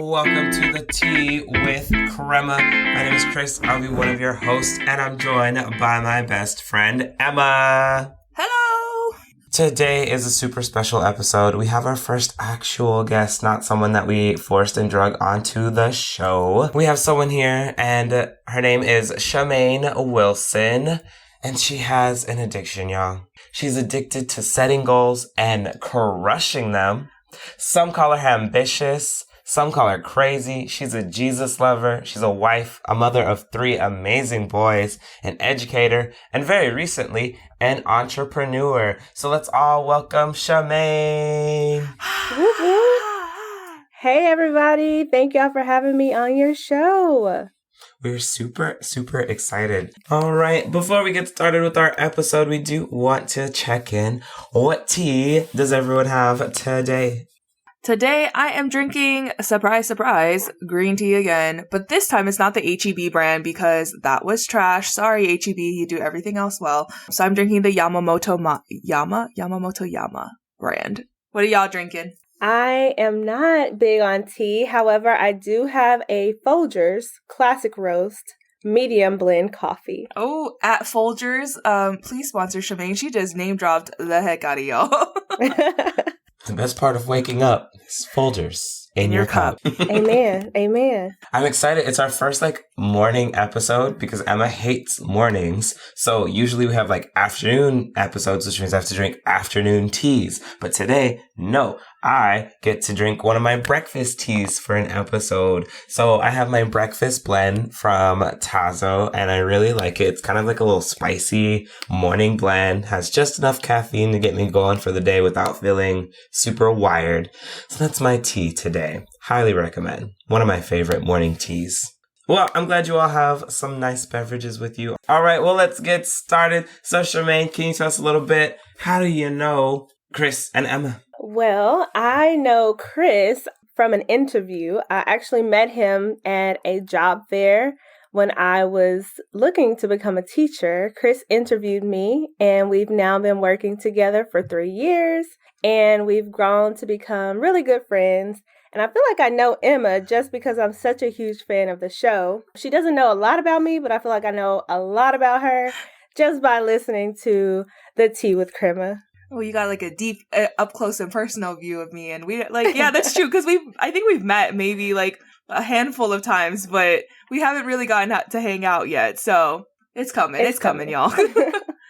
welcome to the Tea with Crema. My name is Chris. I'll be one of your hosts, and I'm joined by my best friend, Emma. Hello! Today is a super special episode. We have our first actual guest, not someone that we forced and drug onto the show. We have someone here, and her name is Shamaine Wilson, and she has an addiction, y'all. She's addicted to setting goals and crushing them. Some call her ambitious. Some call her crazy. She's a Jesus lover. She's a wife, a mother of 3 amazing boys, an educator, and very recently, an entrepreneur. So let's all welcome Shamaine. Hey, everybody. Thank y'all for having me on your show. We're super, super excited. All right. Before we get started with our episode, we do want to check in. What tea does everyone have today? Today I am drinking, surprise, surprise, green tea again. But this time it's not the H-E-B brand because that was trash. Sorry, H-E-B. You do everything else well. So I'm drinking the Yamamoto brand. What are y'all drinking? I am not big on tea. However, I do have a Folgers Classic Roast medium blend coffee. Oh, at Folgers, please sponsor Shamaine. She just name dropped the heck out of y'all. The best part of waking up is Folgers in your cup. Amen. Amen. I'm excited. It's our first morning episode because Emma hates mornings. So usually we have afternoon episodes, which means I have to drink afternoon teas. But today, no, I get to drink one of my breakfast teas for an episode. So I have my breakfast blend from Tazo and I really like it. It's kind of like a little spicy morning blend, has just enough caffeine to get me going for the day without feeling super wired. So that's my tea today. Highly recommend. One of my favorite morning teas. Well, I'm glad you all have some nice beverages with you. All right, well, let's get started. So, Shamaine, can you tell us a little bit? How do you know Chris and Emma? Well, I know Chris from an interview. I actually met him at a job fair when I was looking to become a teacher. Chris interviewed me, and we've now been working together for 3 years, and we've grown to become really good friends. And I feel like I know Emma just because I'm such a huge fan of the show. She doesn't know a lot about me, but I feel like I know a lot about her just by listening to the Tea with Crema. Oh, you got a deep, up close and personal view of me, and we yeah, that's true because I think we've met maybe a handful of times, but we haven't really gotten to hang out yet. So it's coming, it's coming, y'all.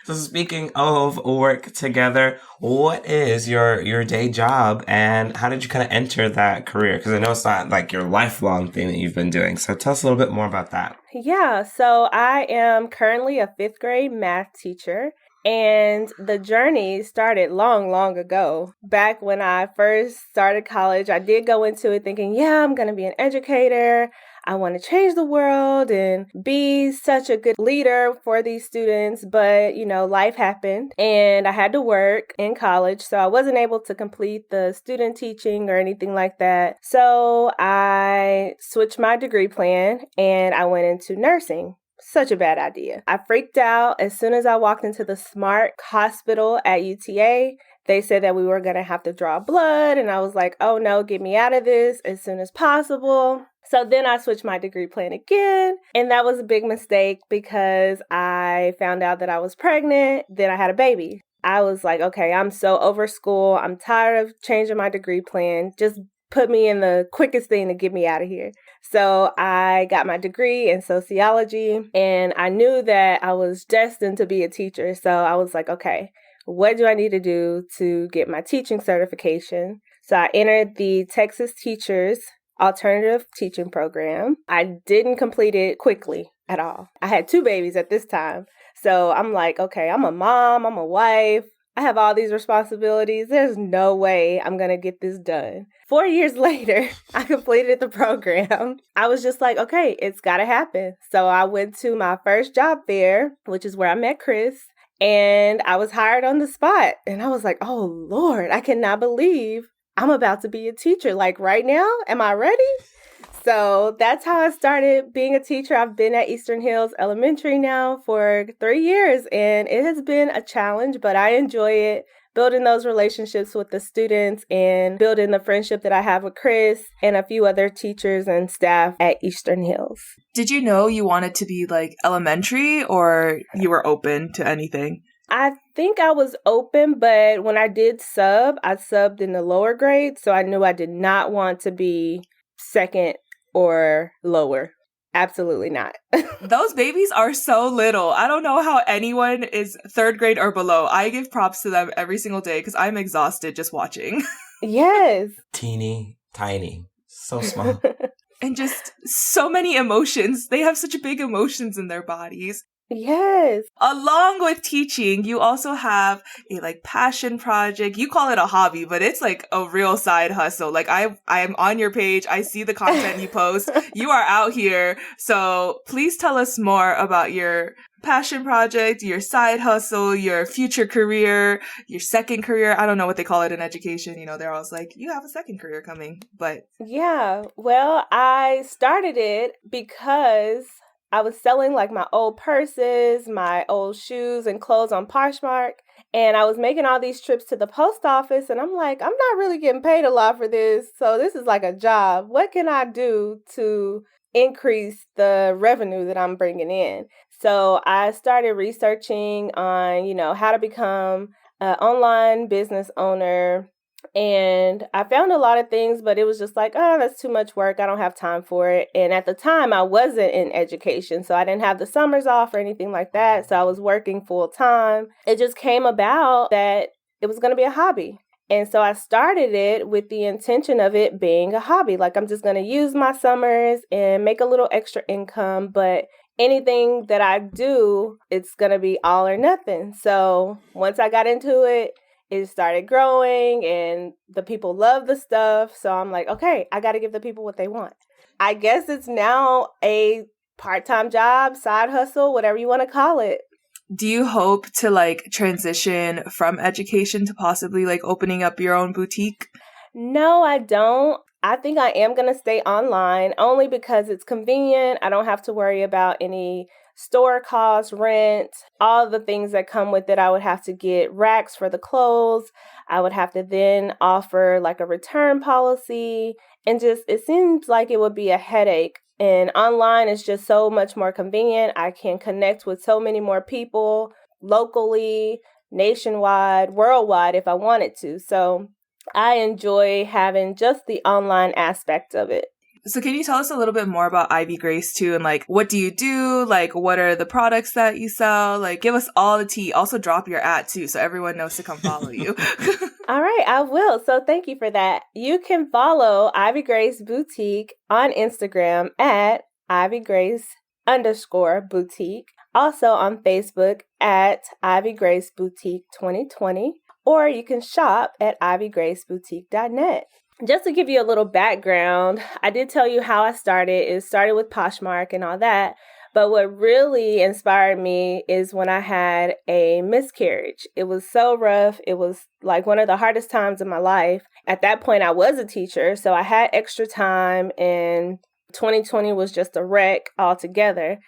So speaking of work together, what is your day job and how did you kind of enter that career? Because I know it's not your lifelong thing that you've been doing. So tell us a little bit more about that. Yeah, so I am currently a 5th grade math teacher. And the journey started long, long ago. Back when I first started college, I did go into it thinking, yeah, I'm going to be an educator. I want to change the world and be such a good leader for these students. But, life happened and I had to work in college. So I wasn't able to complete the student teaching or anything like that. So I switched my degree plan and I went into nursing. Such a bad idea. I freaked out as soon as I walked into the SMART hospital at UTA. They said that we were going to have to draw blood. And I was like, oh no, get me out of this as soon as possible. So then I switched my degree plan again. And that was a big mistake because I found out that I was pregnant. Then I had a baby. I was like, okay, I'm so over school. I'm tired of changing my degree plan. Just put me in the quickest thing to get me out of here. So I got my degree in sociology and I knew that I was destined to be a teacher. So I was like, okay, what do I need to do to get my teaching certification? So I entered the Texas Teachers Alternative Teaching Program. I didn't complete it quickly at all. I had 2 babies at this time. So I'm like, okay, I'm a mom, I'm a wife. I have all these responsibilities. There's no way I'm going to get this done. 4 years later, I completed the program. I was just like, okay, it's got to happen. So I went to my first job fair, which is where I met Chris, and I was hired on the spot. And I was like, oh, Lord, I cannot believe I'm about to be a teacher. Right now, am I ready? So that's how I started being a teacher. I've been at Eastern Hills Elementary now for 3 years, and it has been a challenge, but I enjoy it building those relationships with the students and building the friendship that I have with Chris and a few other teachers and staff at Eastern Hills. Did you know you wanted to be like elementary, or you were open to anything? I think I was open, but when I did I subbed in the lower grade, so I knew I did not want to be second or lower. Absolutely not. Those babies are so little. I don't know how anyone is third grade or below. I give props to them every single day because I'm exhausted just watching. Yes. Teeny, tiny, so small. And just so many emotions. They have such big emotions in their bodies. Yes. Along with teaching, you also have a like passion project. You call it a hobby, but it's like a real side hustle. Like I am on your page. I see the content you post. You are out here. So please tell us more about your passion project, your side hustle, your future career, your second career. I don't know what they call it in education. You know, they're always like, you have a second career coming, but. Yeah. Well, I started it because I was selling like my old purses, my old shoes and clothes on Poshmark. And I was making all these trips to the post office. And I'm like, I'm not really getting paid a lot for this. So this is like a job. What can I do to increase the revenue that I'm bringing in? So I started researching on, how to become an online business owner. And I found a lot of things, but it was just like, oh, that's too much work. I don't have time for it. And at the time, I wasn't in education, so I didn't have the summers off or anything like that. So I was working full time. It just came about that it was going to be a hobby. And so I started it with the intention of it being a hobby. Like, I'm just going to use my summers and make a little extra income. But anything that I do, it's going to be all or nothing. So once I got into it, it started growing and the people love the stuff. So I'm like, okay, I got to give the people what they want. I guess it's now a part-time job, side hustle, whatever you want to call it. Do you hope to like transition from education to possibly like opening up your own boutique? No, I don't. I think I am going to stay online only because it's convenient. I don't have to worry about any store costs, rent, all the things that come with it. I would have to get racks for the clothes. I would have to then offer like a return policy. And just, it seems like it would be a headache. And online is just so much more convenient. I can connect with so many more people locally, nationwide, worldwide if I wanted to. So I enjoy having just the online aspect of it. So can you tell us a little bit more about Ivy Grace too? And like, what do you do? Like, what are the products that you sell? Like, give us all the tea. Also drop your @ too, so everyone knows to come follow you. All right, I will. So thank you for that. You can follow Ivy Grace Boutique on Instagram at @IvyGrace_boutique. Also on Facebook at Ivy Grace Boutique 2020. Or you can shop at ivygraceboutique.net. Just to give you a little background, I did tell you how I started. It started with Poshmark and all that. But what really inspired me is when I had a miscarriage. It was so rough. It was like one of the hardest times in my life. At that point, I was a teacher, so I had extra time, and 2020 was just a wreck altogether.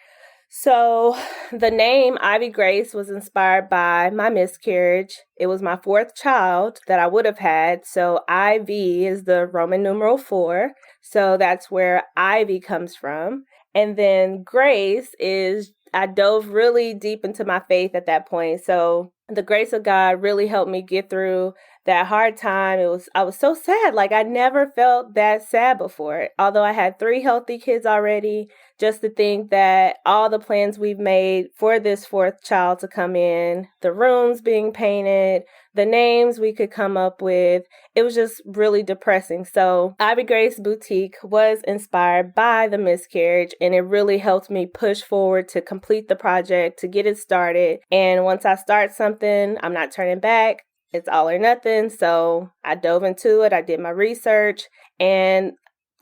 So the name Ivy Grace was inspired by my miscarriage. It was my 4th child that I would have had. So IV is the Roman numeral 4. So that's where Ivy comes from. And then Grace is, I dove really deep into my faith at that point. So the grace of God really helped me get through that hard time. I was so sad. Like, I never felt that sad before. Although I had 3 healthy kids already, just to think that all the plans we've made for this 4th child to come in, the rooms being painted, the names we could come up with, it was just really depressing. So Ivy Grace Boutique was inspired by the miscarriage, and it really helped me push forward to complete the project, to get it started. And once I start something, I'm not turning back. It's all or nothing. So I dove into it. I did my research, and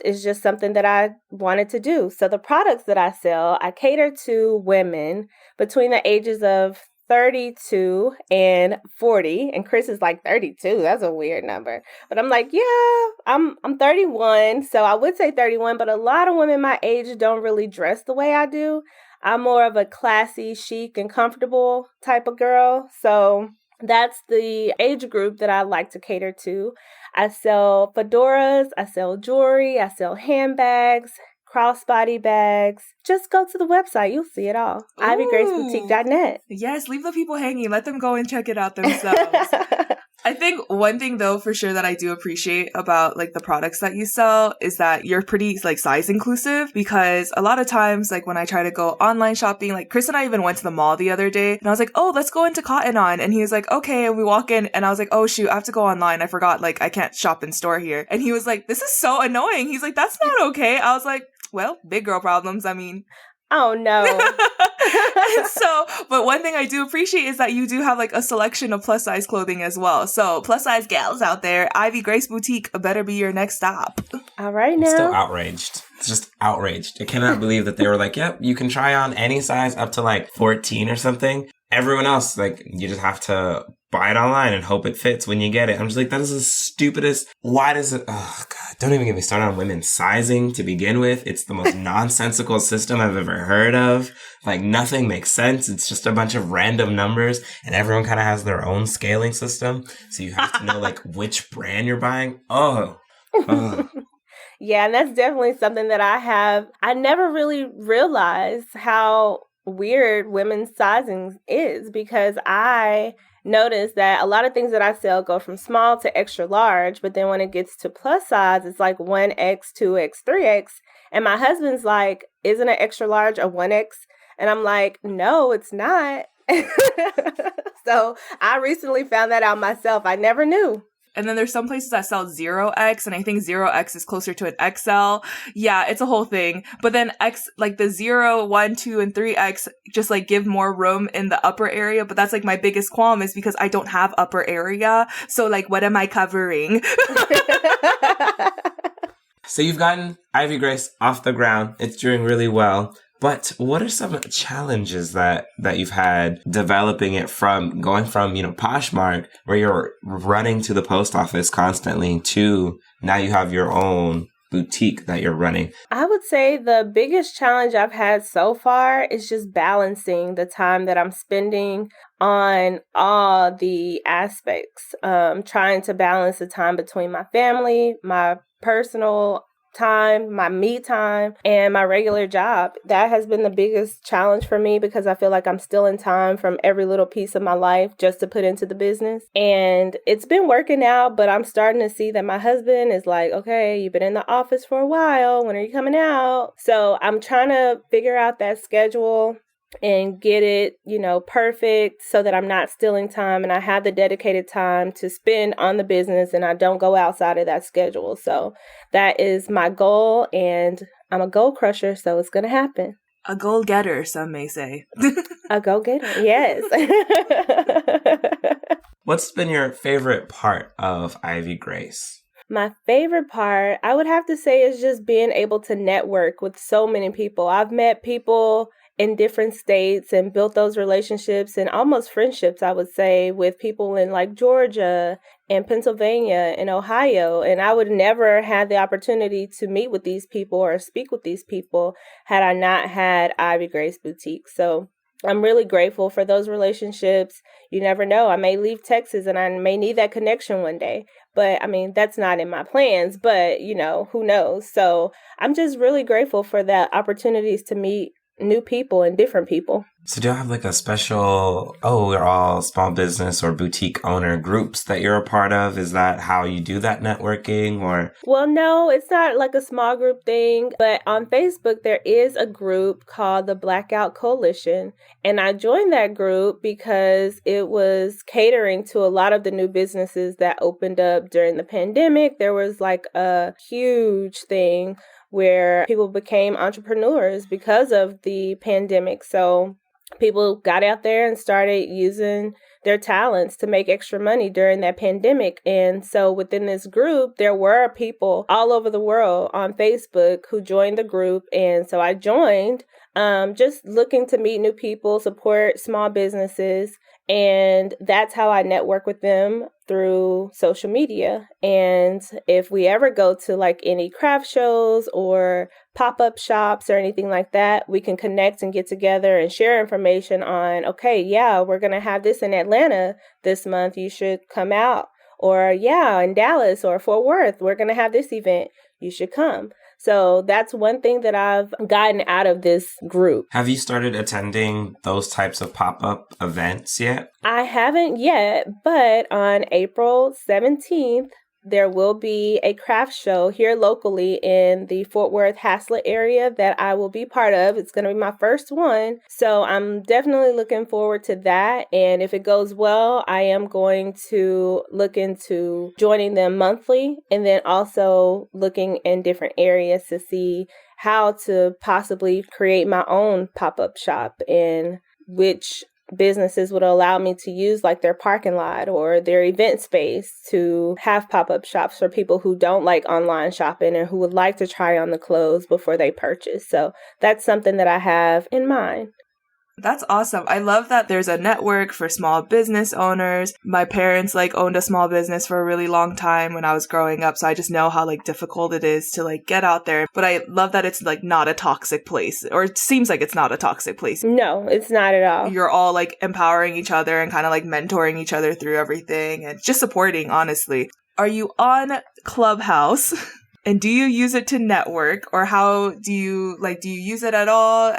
it's just something that I wanted to do. So the products that I sell, I cater to women between the ages of 32 and 40. And Chris is like 32. That's a weird number. But I'm like, yeah, I'm 31. So I would say 31, but a lot of women my age don't really dress the way I do. I'm more of a classy, chic, and comfortable type of girl. So that's the age group that I like to cater to. I sell fedoras, I sell jewelry, I sell handbags, crossbody bags. Just go to the website. You'll see it all. IvyGraceBoutique.net. Yes, leave the people hanging. Let them go and check it out themselves. I think one thing though for sure that I do appreciate about like the products that you sell is that you're pretty like size inclusive, because a lot of times like when I try to go online shopping, like Chris and I even went to the mall the other day and I was like, oh, let's go into Cotton On. And he was like, okay. And we walk in and I was like, oh shoot, I have to go online. I forgot, like I can't shop in store here. And he was like, this is so annoying. He's like, that's not okay. I was like, well, big girl problems. I mean, oh no. And so, but one thing I do appreciate is that you do have like a selection of plus size clothing as well. So plus size gals out there, Ivy Grace Boutique better be your next stop. All right now. I'm still outraged. It's just outraged. I cannot believe that they were like, yep, you can try on any size up to like 14 or something. Everyone else, like, you just have to buy it online and hope it fits when you get it. I'm just like, that is the stupidest. Why does it? Oh, God. Don't even get me started on women's sizing to begin with. It's the most nonsensical system I've ever heard of. Like, nothing makes sense. It's just a bunch of random numbers, and everyone kind of has their own scaling system. So you have to know, like, which brand you're buying. Oh. Yeah, and that's definitely something that I never really realized how weird women's sizing is, because I noticed that a lot of things that I sell go from small to extra large, but then when it gets to plus size, it's like 1X, 2X, 3X. And my husband's like, isn't an extra large a 1X? And I'm like, no, it's not. So I recently found that out myself. I never knew. And then there's some places that sell 0X, and I think 0X is closer to an XL. Yeah, it's a whole thing. But then X, like the 0, 1, 2, and 3X just like give more room in the upper area. But that's like my biggest qualm is because I don't have upper area. So like, what am I covering? So you've gotten Ivy Grace off the ground. It's doing really well. But what are some challenges that you've had developing it from going from, Poshmark, where you're running to the post office constantly, to now you have your own boutique that you're running? I would say the biggest challenge I've had so far is just balancing the time that I'm spending on all the aspects. Trying to balance the time between my family, my personal time, my me time, and my regular job. That has been the biggest challenge for me, because I feel like I'm still in time from every little piece of my life just to put into the business. And it's been working out, but I'm starting to see that my husband is like, okay, you've been in the office for a while. When are you coming out? So I'm trying to figure out that schedule and get it, perfect, so that I'm not stealing time and I have the dedicated time to spend on the business and I don't go outside of that schedule. So that is my goal, and I'm a goal crusher, so it's going to happen. A goal getter, some may say. A go getter, yes. What's been your favorite part of Ivy Grace? My favorite part, I would have to say, is just being able to network with so many people. I've met people in different states and built those relationships and almost friendships, I would say, with people in like Georgia and Pennsylvania and Ohio. And I would never have the opportunity to meet with these people or speak with these people had I not had Ivy Grace Boutique. So I'm really grateful for those relationships. You never know. I may leave Texas and I may need that connection one day. But I mean, that's not in my plans, but who knows? So I'm just really grateful for the opportunities to meet new people and different people. So do you have like a special, we're all small business or boutique owner groups that you're a part of? Is that how you do that networking, or? Well, no, it's not like a small group thing, but on Facebook, there is a group called the Blackout Coalition. And I joined that group because it was catering to a lot of the new businesses that opened up during the pandemic. There was like a huge thing where people became entrepreneurs because of the pandemic. So people got out there and started using their talents to make extra money during that pandemic. And so within this group, there were people all over the world on Facebook who joined the group. And so I joined, just looking to meet new people, support small businesses. And that's how I network with them, through social media. And if we ever go to like any craft shows or pop-up shops or anything like that, we can connect and get together and share information on, okay, yeah, we're going to have this in Atlanta this month. You should come out. Or, yeah, in Dallas or Fort Worth, we're going to have this event. You should come. So that's one thing that I've gotten out of this group. Have you started attending those types of pop-up events yet? I haven't yet, but on April 17th, there will be a craft show here locally in the Fort Worth Haslett area that I will be part of. It's going to be my first one. So I'm definitely looking forward to that. And if it goes well, I am going to look into joining them monthly and then also looking in different areas to see how to possibly create my own pop-up shop and which businesses would allow me to use like their parking lot or their event space to have pop-up shops for people who don't like online shopping and who would like to try on the clothes before they purchase. So that's something that I have in mind. That's awesome. I love that there's a network for small business owners. My parents owned a small business for a really long time when I was growing up. So I just know how difficult it is to get out there. But I love that it's not a toxic place, or it seems like it's not a toxic place. No, it's not at all. You're all empowering each other and kind of mentoring each other through everything and just supporting, honestly. Are you on Clubhouse? And do you use it to network, or how do you use it at all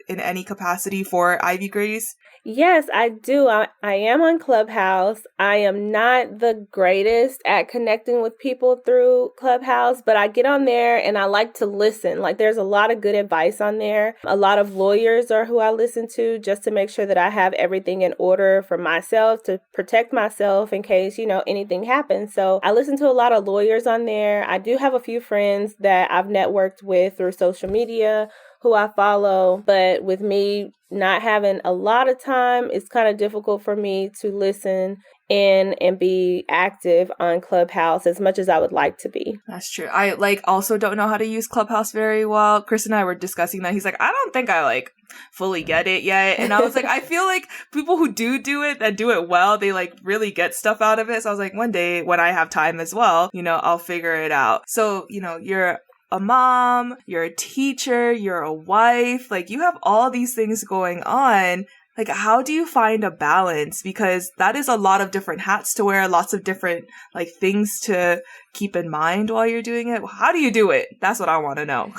in any capacity for Ivy Grace? Yes, I do. I am on Clubhouse. I am not the greatest at connecting with people through Clubhouse, but I get on there and I like to listen. There's a lot of good advice on there. A lot of lawyers are who I listen to just to make sure that I have everything in order for myself, to protect myself in case, anything happens. So I listen to a lot of lawyers on there. I do have a few friends that I've networked with through social media who I follow, but with me not having a lot of time, it's kind of difficult for me to listen in and be active on Clubhouse as much as I would like to be. That's true. I also don't know how to use Clubhouse very well. Chris and I were discussing that. He's like, I don't think I fully get it yet. And I was like, I feel like people who do it, that do it well, they really get stuff out of it. So I was like, one day when I have time as well, I'll figure it out. So, you're a mom, you're a teacher, you're a wife, you have all these things going on. How do you find a balance? Because that is a lot of different hats to wear, lots of different things to keep in mind while you're doing it. How do you do it? That's what I want to know.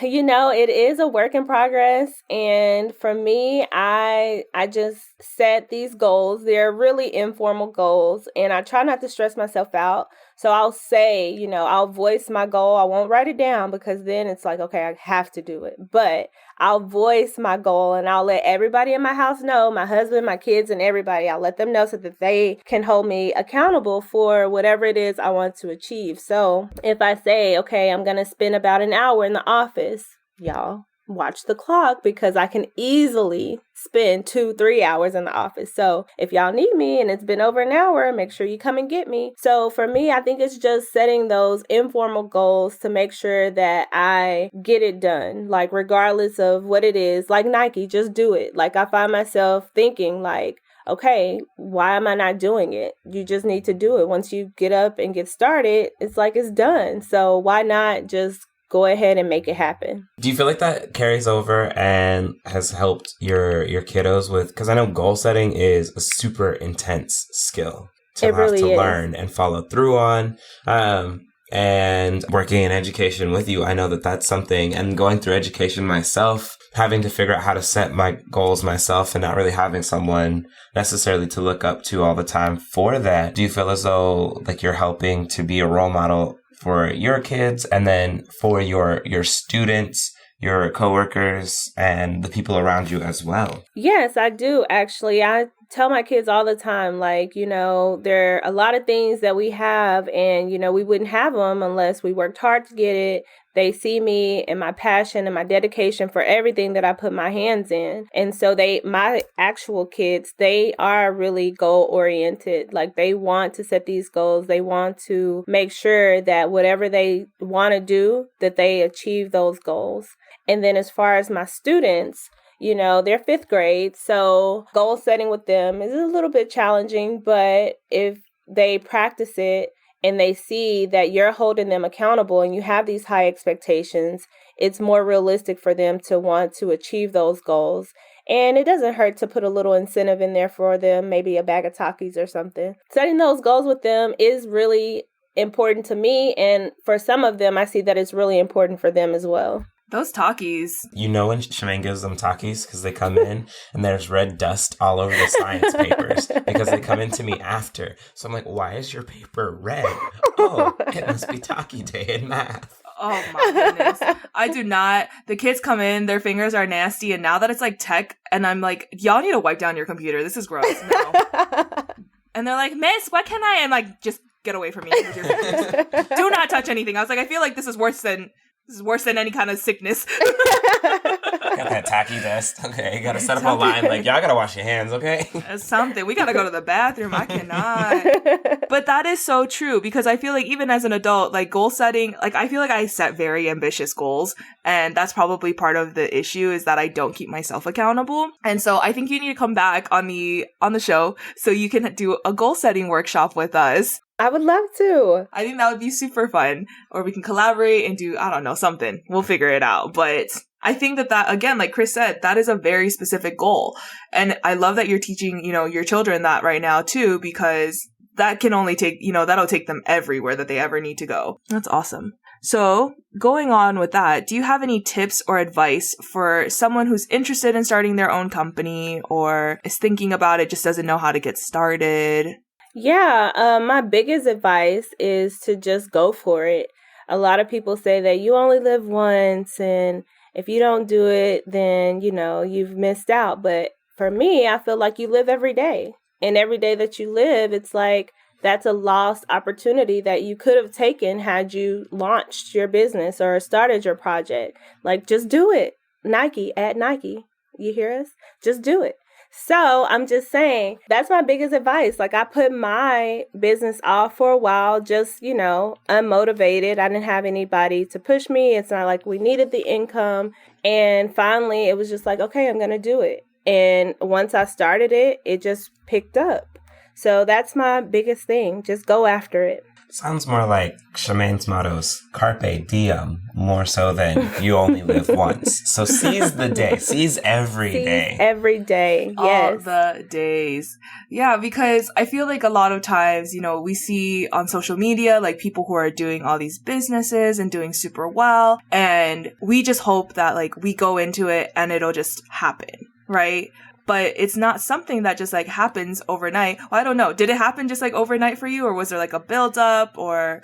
It is a work in progress. And for me, I just set these goals. They're really informal goals. And I try not to stress myself out. So I'll say, I'll voice my goal. I won't write it down because then it's okay, I have to do it. But I'll voice my goal and I'll let everybody in my house know, my husband, my kids, and everybody. I'll let them know so that they can hold me accountable for whatever it is I want to achieve. So if I say, okay, I'm going to spend about an hour in the office, y'all watch the clock because I can easily spend 2-3 hours in the office. So if y'all need me and it's been over an hour, make sure you come and get me. So for me, I think it's just setting those informal goals to make sure that I get it done. Regardless of what it is, like Nike, just do it. I find myself thinking okay, why am I not doing it? You just need to do it. Once you get up and get started, it's it's done. So why not just go ahead and make it happen? Do you feel like that carries over and has helped your kiddos with, because I know goal setting is a super intense skill to it have really to is. learn and follow through on. And working in education with you, I know that that's something, and going through education myself, having to figure out how to set my goals myself and not really having someone necessarily to look up to all the time for that. Do you feel as though you're helping to be a role model for your kids and then for your students, your coworkers, and the people around you as well? Yes, I do. Actually, I tell my kids all the time, there are a lot of things that we have and, we wouldn't have them unless we worked hard to get it. They see me and my passion and my dedication for everything that I put my hands in. And so my actual kids, they are really goal oriented. They want to set these goals. They want to make sure that whatever they want to do, that they achieve those goals. And then as far as my students, they're 5th grade. So goal setting with them is a little bit challenging, but if they practice it and they see that you're holding them accountable and you have these high expectations, it's more realistic for them to want to achieve those goals. And it doesn't hurt to put a little incentive in there for them, maybe a bag of Takis or something. Setting those goals with them is really important to me. And for some of them, I see that it's really important for them as well. Those Takis. You know when Shamaine gives them Takis because they come in and there's red dust all over the science papers because they come into me after. So I'm like, why is your paper red? Oh, it must be Taki day in math. Oh my goodness. I do not. The kids come in, their fingers are nasty, and now that it's like tech, and I'm like, y'all need to wipe down your computer. This is gross. No. And they're like, Miss, what can I? And like, just get away from me with your fingers. Do not touch anything. I was like, I feel like this is worse than any kind of sickness. Got that tacky dust. Okay, you gotta set up a line. Like, y'all gotta wash your hands, okay? Something. We gotta go to the bathroom. I cannot. But that is so true because I feel like even as an adult, like goal setting, like I feel like I set very ambitious goals. And that's probably part of the issue is that I don't keep myself accountable. And so I think you need to come back on the show so you can do a goal setting workshop with us. I would love to. I think that would be super fun. Or we can collaborate and do, I don't know, something. We'll figure it out. But I think that again, like Chris said, that is a very specific goal. And I love that you're teaching, your children that right now too, because that can only take, that'll take them everywhere that they ever need to go. That's awesome. So going on with that, do you have any tips or advice for someone who's interested in starting their own company or is thinking about it, just doesn't know how to get started? Yeah, my biggest advice is to just go for it. A lot of people say that you only live once, and if you don't do it, then, you've missed out. But for me, I feel like you live every day. And every day that you live, it's like that's a lost opportunity that you could have taken had you launched your business or started your project. Like, just do it. Nike, at Nike. You hear us? Just do it. So I'm just saying, that's my biggest advice. Like I put my business off for a while, just, unmotivated. I didn't have anybody to push me. It's not like we needed the income. And finally, it was just like, okay, I'm going to do it. And once I started it, it just picked up. So that's my biggest thing. Just go after it. Sounds more like Shamaine's motto's carpe diem, more so than you only live once. So seize the day. Seize every day. Every day. Yes. All the days. Yeah, because I feel like a lot of times, we see on social media, like people who are doing all these businesses and doing super well. And we just hope that like we go into it and it'll just happen, right? But it's not something that just like happens overnight. Well, I don't know. Did it happen just like overnight for you, or was there like a buildup or?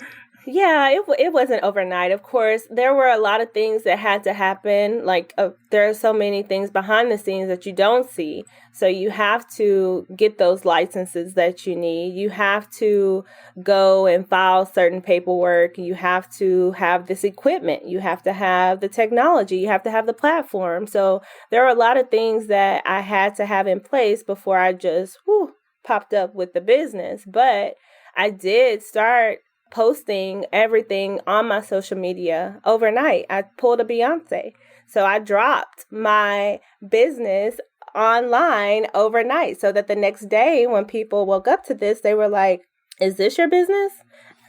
Yeah, it wasn't overnight. Of course, there were a lot of things that had to happen. Like there are so many things behind the scenes that you don't see. So you have to get those licenses that you need. You have to go and file certain paperwork. You have to have this equipment. You have to have the technology. You have to have the platform. So there are a lot of things that I had to have in place before I just popped up with the business. But I did start posting everything on my social media overnight. I pulled a Beyonce. So I dropped my business online overnight so that the next day when people woke up to this, they were like, is this your business?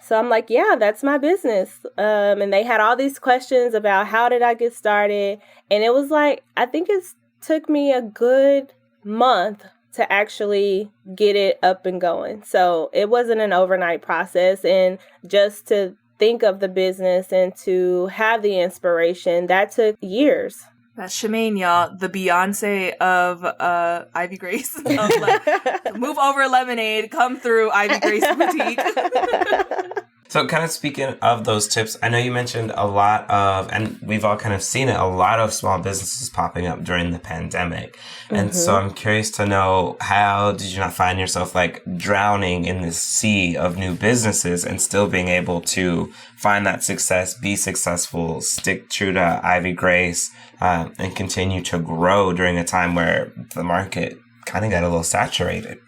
So I'm like, yeah, that's my business. And they had all these questions about how did I get started? And it was like, I think it took me a good month to actually get it up and going. So it wasn't an overnight process. And just to think of the business and to have the inspiration, that took years. That's Shamaine, y'all, the Beyonce of Ivy Grace. Move over Lemonade, come through Ivy Grace Boutique. So kind of speaking of those tips, I know you mentioned a lot of, and we've all kind of seen it, a lot of small businesses popping up during the pandemic. And so I'm curious to know, how did you not find yourself like drowning in this sea of new businesses and still being able to find that success, be successful, stick true to Ivy Grace, and continue to grow during a time where the market kind of got a little saturated?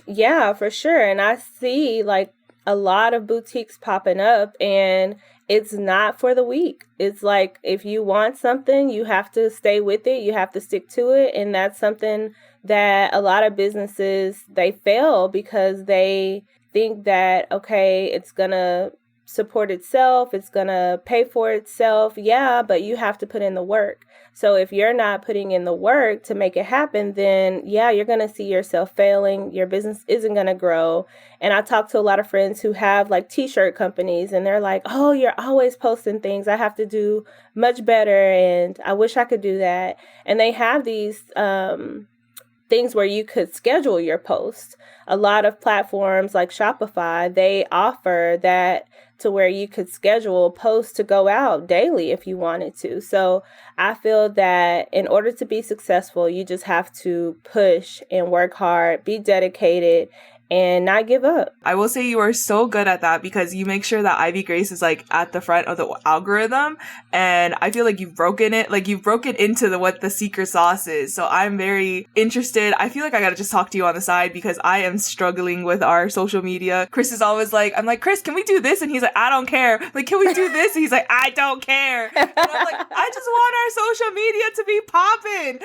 Yeah, for sure. And I see like a lot of boutiques popping up, and it's not for the weak. It's like, if you want something, you have to stay with it. You have to stick to it. And that's something that a lot of businesses, they fail because they think that, okay, it's going to support itself, it's going to pay for itself. Yeah, but you have to put in the work. So if you're not putting in the work to make it happen, then yeah, you're going to see yourself failing. Your business isn't going to grow. And I talk to a lot of friends who have like t-shirt companies, and they're like, oh, you're always posting things. I have to do much better. And I wish I could do that. And they have these things where you could schedule your posts. A lot of platforms like Shopify, they offer that to where you could schedule posts to go out daily if you wanted to. So I feel that in order to be successful, you just have to push and work hard, be dedicated, and not give up. I will say you are so good at that because you make sure that Ivy Grace is like at the front of the algorithm. And I feel like you've broken it, like you've broken into what the secret sauce is. So I'm very interested. I feel like I gotta just talk to you on the side because I am struggling with our social media. Chris is always like, I'm like, Chris, can we do this? And he's like, I don't care. Like, can we do this? And he's like, I don't care. And I'm like, I just want our social media to be popping.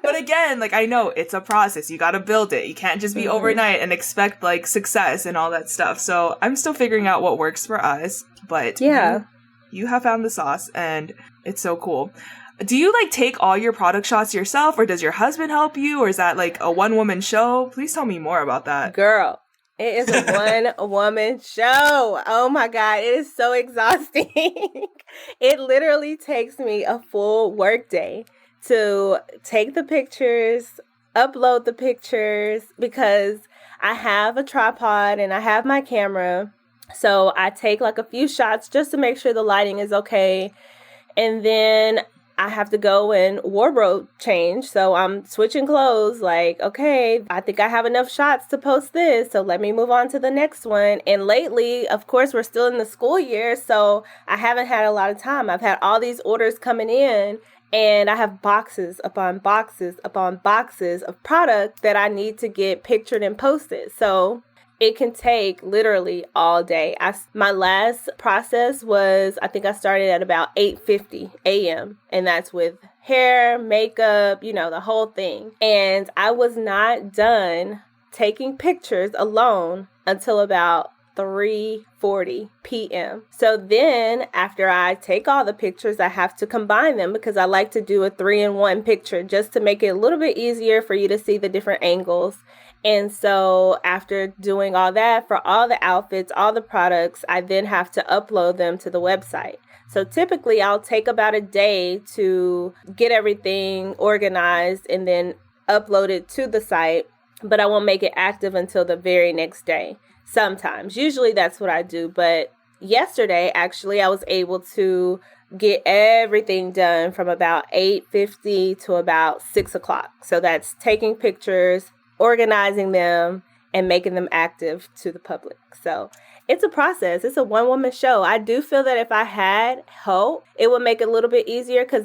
But again, like I know it's a process. You gotta build it. You can't just be overnight and expect like success and all that stuff. So I'm still figuring out what works for us, but yeah, you have found the sauce and it's so cool. Do you like take all your product shots yourself, or does your husband help you, or is that like a one-woman show? Please tell me more about that. Girl, it is a one-woman show. Oh my God, it is so exhausting. It literally takes me a full work day to take the pictures, upload the pictures, because I have a tripod and I have my camera. So I take like a few shots just to make sure the lighting is okay. And then I have to go and wardrobe change. So I'm switching clothes like, okay, I think I have enough shots to post this. So let me move on to the next one. And lately, of course, we're still in the school year. So I haven't had a lot of time. I've had all these orders coming in. And I have boxes upon boxes upon boxes of product that I need to get pictured and posted. So it can take literally all day. My last process was, I think I started at about 8:50 a.m. And that's with hair, makeup, the whole thing. And I was not done taking pictures alone until about 3:40 p.m. So then after I take all the pictures, I have to combine them because I like to do a 3-in-1 picture just to make it a little bit easier for you to see the different angles. And so after doing all that for all the outfits, all the products, I then have to upload them to the website. So typically I'll take about a day to get everything organized and then upload it to the site, but I won't make it active until the very next day. Sometimes. Usually that's what I do. But yesterday, actually, I was able to get everything done from about 8:50 to about 6 o'clock. So that's taking pictures, organizing them, and making them active to the public. So it's a process. It's a one-woman show. I do feel that if I had help, it would make it a little bit easier because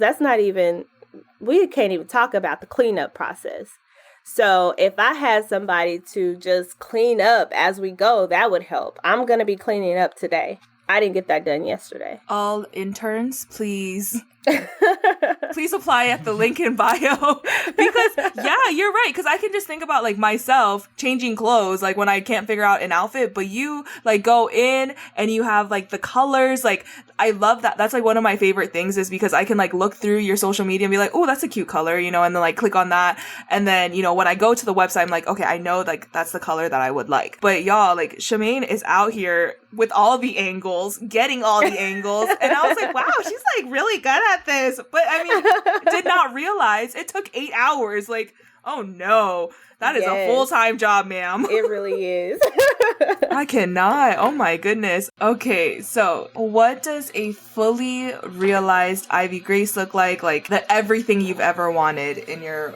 we can't even talk about the cleanup process. So if I had somebody to just clean up as we go, that would help. I'm going to be cleaning up today. I didn't get that done yesterday. All interns, please. Please apply at the link in bio. Because, yeah, you're right. Because I can just think about, like, myself changing clothes, like, when I can't figure out an outfit. But you, like, go in and you have, like, the colors. Like, I love that. That's, like, one of my favorite things is because I can, like, look through your social media and be like, oh, that's a cute color, and then, like, click on that. And then, when I go to the website, I'm like, okay, I know, like, that's the color that I would like. But, y'all, like, Shamaine is out here with all the angles, getting all the angles. And I was like, wow, she's, like, really good at this. But I mean, did not realize it took 8 hours. Like, oh no, that is a full-time job, ma'am. It really is. I cannot. Oh my goodness. Okay, so what does a fully realized Ivy Grace look like? Like everything you've ever wanted in your,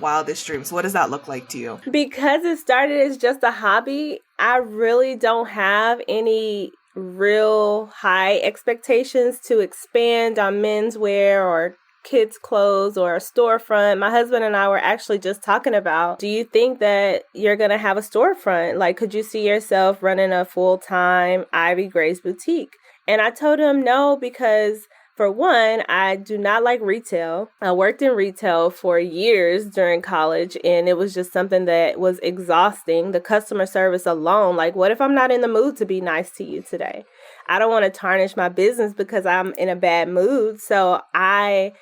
wildest dreams. What does that look like to you? Because it started as just a hobby, I really don't have any real high expectations to expand on menswear or kids' clothes or a storefront. My husband and I were actually just talking about, do you think that you're going to have a storefront? Like, could you see yourself running a full-time Ivy Grace boutique? And I told him no, because For one, I do not like retail. I worked in retail for years during college, and it was just something that was exhausting. The customer service alone, like, what if I'm not in the mood to be nice to you today? I don't want to tarnish my business because I'm in a bad mood. So I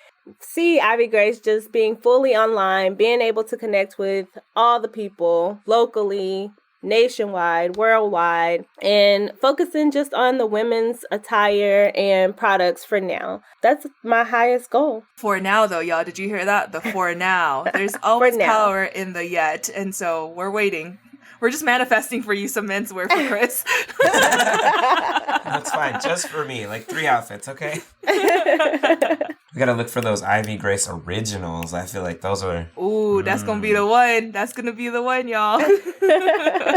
see Ivy Grace just being fully online, being able to connect with all the people locally, nationwide, worldwide, and focusing just on the women's attire and products for now. That's my highest goal. For now, though, y'all, did you hear that? The for now. There's always power in the yet, and so we're waiting. We're just manifesting for you some menswear for Chris. That's fine. Just for me. Like 3 outfits, okay? We gotta look for those Ivy Grace originals. I feel like those are... Ooh, that's gonna be the one. That's gonna be the one, y'all.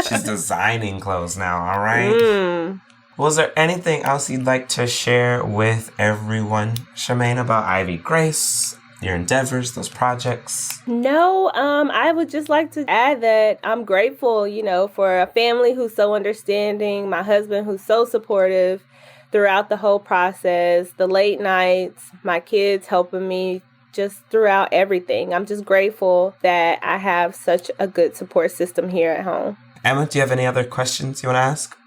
She's designing clothes now, all right? Was there anything else you'd like to share with everyone, Shamaine, about Ivy Grace? Your endeavors, those projects? No, I would just like to add that I'm grateful, for a family who's so understanding, my husband who's so supportive throughout the whole process, the late nights, my kids helping me just throughout everything. I'm just grateful that I have such a good support system here at home. Emma, do you have any other questions you want to ask?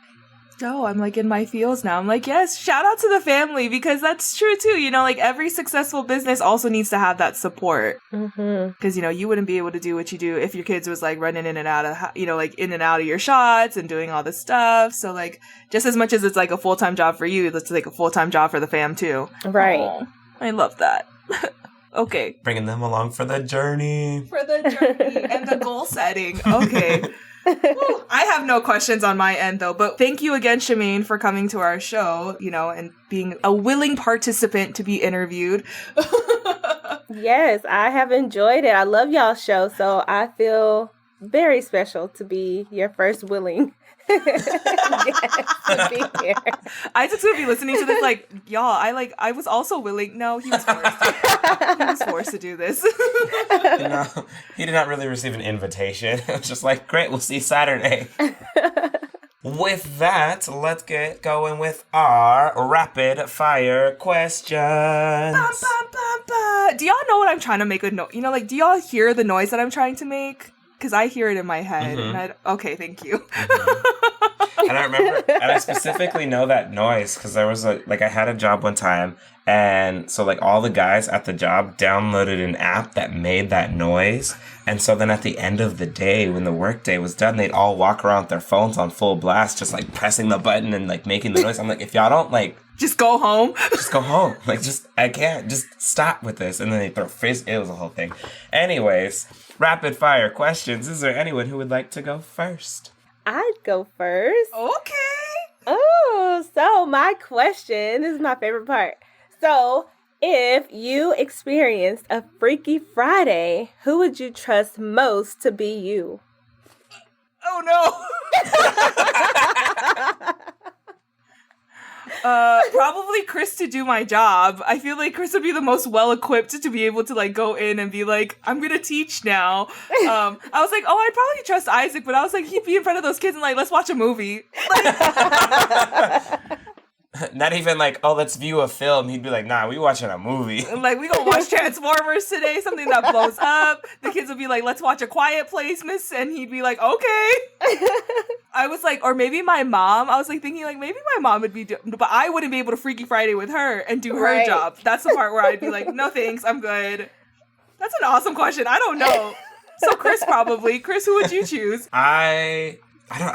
Oh, I'm like in my feels now. I'm like, yes, shout out to the family, because that's true too. Like every successful business also needs to have that support. Because, you wouldn't be able to do what you do if your kids was like running in and out of, like in and out of your shots and doing all this stuff. So like, just as much as it's like a full-time job for you, it's like a full-time job for the fam too. Right. Oh, I love that. Okay. Bringing them along for the journey. For the journey and the goal setting. Okay. Well, I have no questions on my end, though, but thank you again, Shamaine, for coming to our show, and being a willing participant to be interviewed. Yes, I have enjoyed it. I love y'all's show, so I feel very special to be your first willing guest to be here. Isaac's gonna be listening to this like, y'all, I was also willing. No, he was forced. He was forced to do this. He did not really receive an invitation. It was just like, great, we'll see you Saturday. With that, let's get going with our rapid fire questions. Do y'all know what I'm trying to make a note? Do y'all hear the noise that I'm trying to make? Because I hear it in my head. And okay, thank you. And I remember, and I specifically know that noise because there was I had a job one time, and so all the guys at the job downloaded an app that made that noise. And so then at the end of the day, when the workday was done, they'd all walk around with their phones on full blast, just pressing the button and making the noise. I'm like, if y'all don't just go home. Just go home. I can't. Just stop with this. And then they throw fizz. It was a whole thing. Anyways, rapid fire questions. Is there anyone who would like to go first? I'd go first. Okay. Oh, so my question, this is my favorite part. So, if you experienced a Freaky Friday, who would you trust most to be you? Oh, no. Probably Chris to do my job. I feel like Chris would be the most well-equipped to be able to go in and be like, I'm gonna teach now. I was like, I'd probably trust Isaac, but I was like, he'd be in front of those kids and let's watch a movie. Not even let's view a film. He'd be like, nah, we watching a movie. We gonna watch Transformers today, something that blows up. The kids would be like, let's watch A Quiet Place, miss. And he'd be like, okay. I was like, or maybe my mom. I was thinking maybe my mom would be, but I wouldn't be able to Freaky Friday with her and do her job. That's the part where I'd be like, no thanks, I'm good. That's an awesome question. I don't know. So Chris probably. Chris, who would you choose? I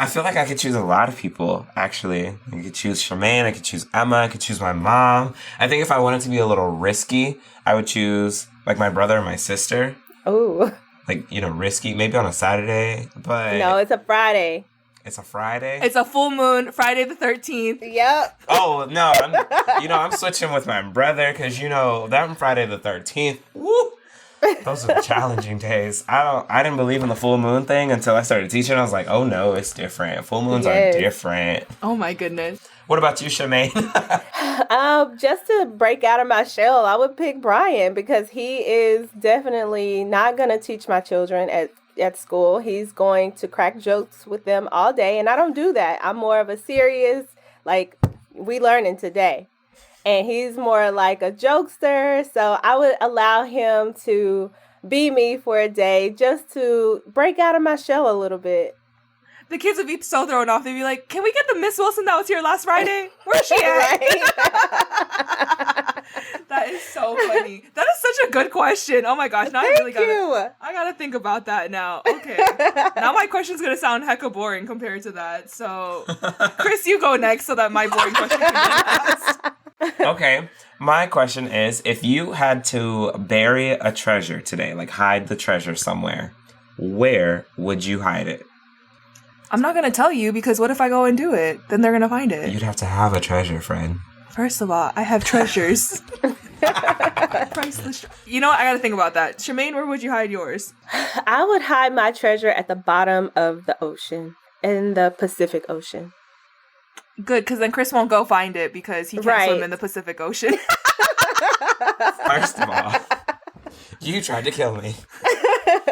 feel like I could choose a lot of people, actually. I could choose Shamaine, I could choose Emma, I could choose my mom. I think if I wanted to be a little risky, I would choose, my brother and my sister. Oh. Risky, maybe on a Saturday, but... No, it's a Friday. It's a Friday? It's a full moon, Friday the 13th. Yep. Oh, no, I'm switching with my brother, because, that Friday the 13th, woo! Those are challenging days. I didn't believe in the full moon thing until I started teaching. I was like, oh no, it's different. Full moons are different. Oh my goodness. What about you, Shamaine? Just to break out of my shell, I would pick Brian because he is definitely not going to teach my children at school. He's going to crack jokes with them all day, and I don't do that. I'm more of a serious, we learning today. And he's more like a jokester. So I would allow him to be me for a day just to break out of my shell a little bit. The kids would be so thrown off. They'd be like, can we get the Miss Wilson that was here last Friday? Where's she at? That is so funny. That is such a good question. Oh my gosh. Now I really gotta think about that now. Okay. Now my question's gonna sound hecka boring compared to that. So Chris, you go next so that my boring question can be asked. Okay. My question is, if you had to bury a treasure today, like hide the treasure somewhere, where would you hide it? I'm not going to tell you because what if I go and do it? Then they're going to find it. You'd have to have a treasure, friend. First of all, I have treasures. Priceless. You know what? I got to think about that. Shamaine, where would you hide yours? I would hide my treasure at the bottom of the ocean, in the Pacific Ocean. Good, because then Chris won't go find it because he can't swim in the Pacific Ocean. First of all, you tried to kill me.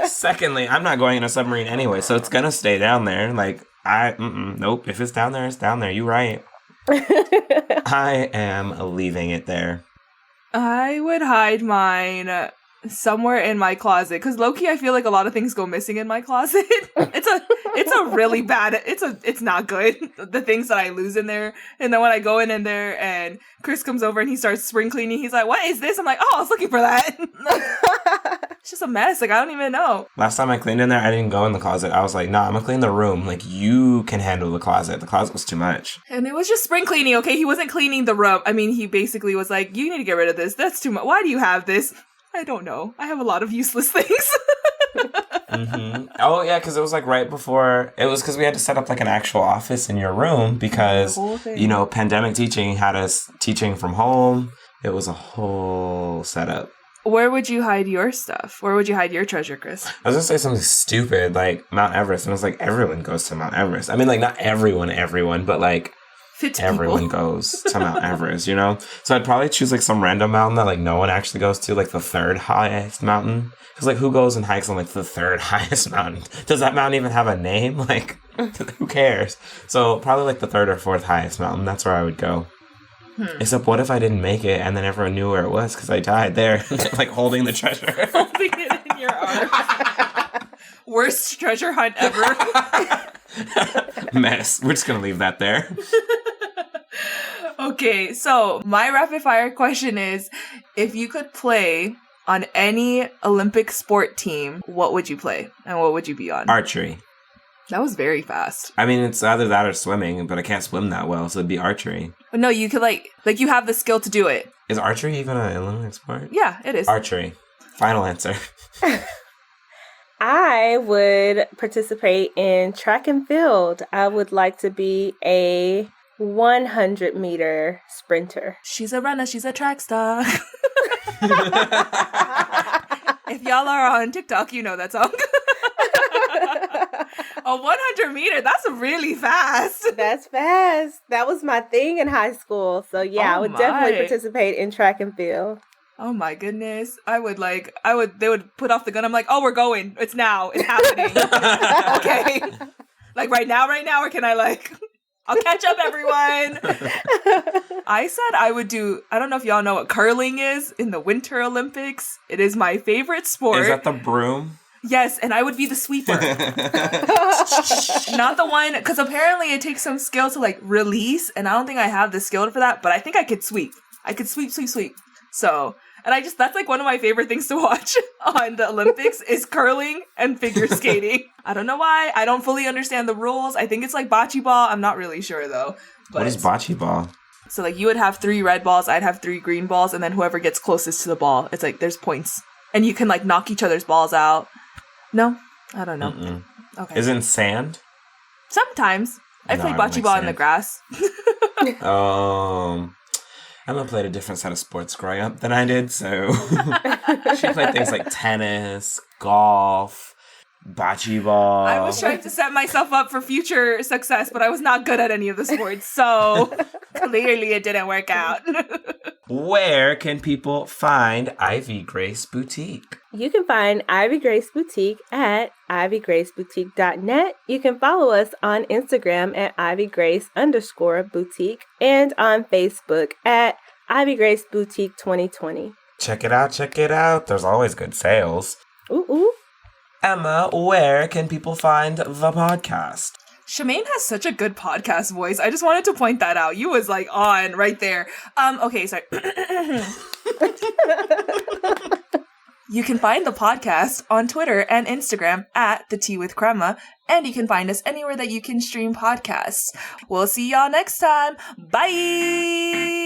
Secondly, I'm not going in a submarine anyway, so it's gonna stay down there. Like, nope. If it's down there, it's down there. You right. I am leaving it there. I would hide mine somewhere in my closet because low-key I feel like a lot of things go missing in my closet. It's a really bad, it's not good, the things that I lose in there. And then when I go in there and Chris comes over and he starts spring cleaning, he's like, what is this? I'm like, oh, I was looking for that. It's just a mess. Like, I don't even know. Last time I cleaned in there, I didn't go in the closet. I was like, nah, I'm gonna clean the room. Like, you can handle the closet. The closet was too much. And it was just spring cleaning, okay? He wasn't cleaning the room. I mean, he basically was like, you need to get rid of this. That's too much. Why do you have this? I don't know. I have a lot of useless things. Mm-hmm. Oh, yeah, because it was like right before, it was because we had to set up like an actual office in your room because, pandemic teaching had us teaching from home. It was a whole setup. Where would you hide your stuff? Where would you hide your treasure, Chris? I was going to say something stupid like Mount Everest. And it was like, everyone goes to Mount Everest. I mean, like, not everyone, but like, everyone goes to Mount Everest, you know? So I'd probably choose like some random mountain that like no one actually goes to, like the third highest mountain. Because like who goes and hikes on like the third highest mountain? Does that mountain even have a name? Like, who cares? So probably like the third or fourth highest mountain. That's where I would go. Except what if I didn't make it and then everyone knew where it was because I died there, like holding the treasure. Holding it in your arms. Worst treasure hunt ever. Mess. We're just going to leave that there. Okay, so my rapid fire question is, if you could play on any Olympic sport team, what would you play? And what would you be on? Archery. That was very fast. I mean, it's either that or swimming, but I can't swim that well, so it'd be archery. But no, you could like you have the skill to do it. Is archery even an Olympic sport? Yeah, it is. Archery. Final answer. I would participate in track and field. I would like to be a 100-meter sprinter. She's a runner. She's a track star. If y'all are on TikTok, you know that song. A 100-meter, that's really fast. That's fast. That was my thing in high school. So yeah, I would definitely participate in track and field. Oh my goodness. They would put off the gun. I'm like, oh, we're going. It's now. It's happening. Okay. Like right now, or can I I'll catch up, everyone. I said I would do, I don't know if y'all know what curling is in the Winter Olympics. It is my favorite sport. Is that the broom? Yes, and I would be the sweeper. Not the one, because apparently it takes some skill to release, and I don't think I have the skill for that, but I think I could sweep. I could sweep. So, and that's one of my favorite things to watch on the Olympics is curling and figure skating. I don't know why. I don't fully understand the rules. I think it's like bocce ball. I'm not really sure though. But what is bocce ball? So you would have 3 red balls, I'd have 3 green balls, and then whoever gets closest to the ball, it's there's points. And you can knock each other's balls out. No? I don't know. Mm-mm. Okay. Is it in sand? Sometimes. I played bocce ball in the grass. Emma played a different set of sports growing up than I did, so she played things like tennis, golf, bocce ball. I was trying to set myself up for future success, but I was not good at any of the sports, so clearly it didn't work out. Where can people find Ivy Grace Boutique? You can find Ivy Grace Boutique at ivygraceboutique.net. You can follow us on Instagram at ivygrace_boutique and on Facebook at Ivy Grace Boutique 2020. Check it out, check it out. There's always good sales. Ooh, ooh. Emma, where can people find the podcast? Shamaine has such a good podcast voice. I just wanted to point that out. You was like on right there. Okay, sorry. You can find the podcast on Twitter and Instagram at The Tea with Crema, and you can find us anywhere that you can stream podcasts. We'll see y'all next time. Bye!